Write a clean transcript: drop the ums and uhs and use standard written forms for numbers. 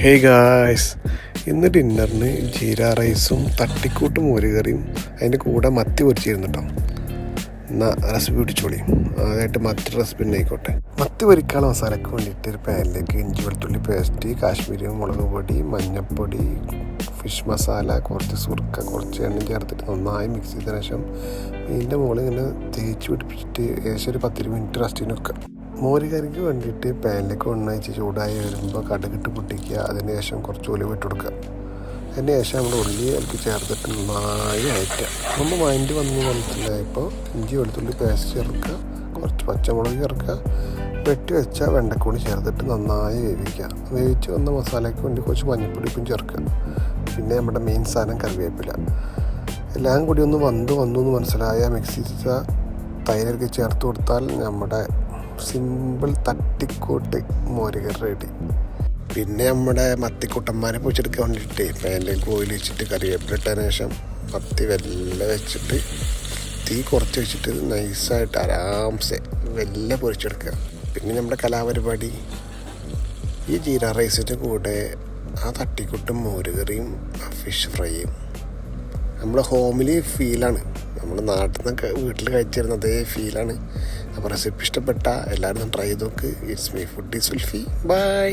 Hey guys, ഇന്ന് ഡിന്നറിന് ജീര റൈസും തട്ടിക്കൂട്ട് മോരുകറിയും അതിൻ്റെ കൂടെ മത്തി പൊരിച്ചിരുന്നു കേട്ടോ. എന്നാൽ റെസിപ്പി പിടിച്ചോളി. ആദ്യമായിട്ട് മത്തി റെസിപ്പി തന്നെ ആയിക്കോട്ടെ. മത്തി പൊരിക്കാനുള്ള മസാലയ്ക്ക് വേണ്ടിയിട്ട് ഒരു പാനിലേക്ക് ഇഞ്ചി വെളുത്തുള്ളി പേസ്റ്റ്, കാശ്മീരി മുളക് പൊടി, മഞ്ഞൾപ്പൊടി, ഫിഷ് മസാല, കുറച്ച് സുർക്ക, കുറച്ച് എണ്ണ ചേർത്തിട്ട് നന്നായി മിക്സ് ചെയ്തതിനു ശേഷം മീനിൻ്റെ മുകളിൽ ഇങ്ങനെ തേച്ച് പിടിപ്പിച്ചിട്ട് ഏകദേശം ഒരു 10 മിനിറ്റ് റെസ്റ്റിന് വെക്കുക. മോര് കറിക്ക് വേണ്ടിയിട്ട് പാനിലേക്ക് എണ്ണ ഒഴിച്ച് ചൂടായി വരുമ്പോൾ കടുകിട്ട് പൊട്ടിക്കുക. അതിന് ശേഷം കുറച്ച് ഉലുവ ഇട്ട് കൊടുക്കുക. അതിന് ശേഷം നമ്മൾ ഉള്ളി അതിലേക്ക് ചേർത്തിട്ട് നന്നായി അയറ്റുക. നമ്മൾ മൈൻഡ് വന്ന് മനസ്സിലായപ്പോൾ ഇഞ്ചി വെളുത്തുള്ളി പേസ്റ്റ് ചേർക്കുക, കുറച്ച് പച്ചമുളക് ചേർക്കുക, വെട്ടി വെച്ച വെണ്ടക്കൂടി ചേർത്തിട്ട് നന്നായി വേവിക്കുക. വേവിച്ച് വന്ന മസാലയ്ക്ക് വേണ്ടി കുറച്ച് മഞ്ഞൾപ്പൊടിയും ചേർക്കുക. പിന്നെ നമ്മുടെ മെയിൻ സാധനം കറിവേപ്പില. എല്ലാം കൂടി ഒന്ന് വന്നു എന്ന് മനസ്സിലായ മിക്സ് ചെയ്ത തൈരൊക്കെ ചേർത്ത് കൊടുത്താൽ നമ്മുടെ സിമ്പിൾ തട്ടിക്കൂട്ട് മോരുകറി റെഡി. പിന്നെ നമ്മുടെ മത്തിക്കുട്ടന്മാരെ പൊരിച്ചെടുക്കാൻ വേണ്ടിയിട്ട് പാനിലേക്ക് ഓയിൽ വെച്ചിട്ട് കറിവേപ്പില ഇട്ടതിന് ശേഷം മത്തി വെല്ലെ വെച്ചിട്ട് തീ കുറച്ച് വെച്ചിട്ട് നൈസായിട്ട് ആരാംസെ വെല്ലെ പൊരിച്ചെടുക്കുക. പിന്നെ നമ്മുടെ കലാപരിപാടി ഈ ജീര റൈസിൻ്റെ കൂടെ ആ തട്ടിക്കൂട്ടും മോരുകറിയും ഫിഷ് ഫ്രൈയും നമ്മുടെ ഹോമിലി ഫീലാണ്. നമ്മൾ നാട്ടിൽ നിന്നൊക്കെ വീട്ടിൽ കഴിച്ചിരുന്ന അതേ ഫീലാണ്. അപ്പോൾ റെസിപ്പി ഇഷ്ടപ്പെട്ട എല്ലാവരും ട്രൈ ചെയ്ത് നോക്ക്. It's me food is Sulfi. By.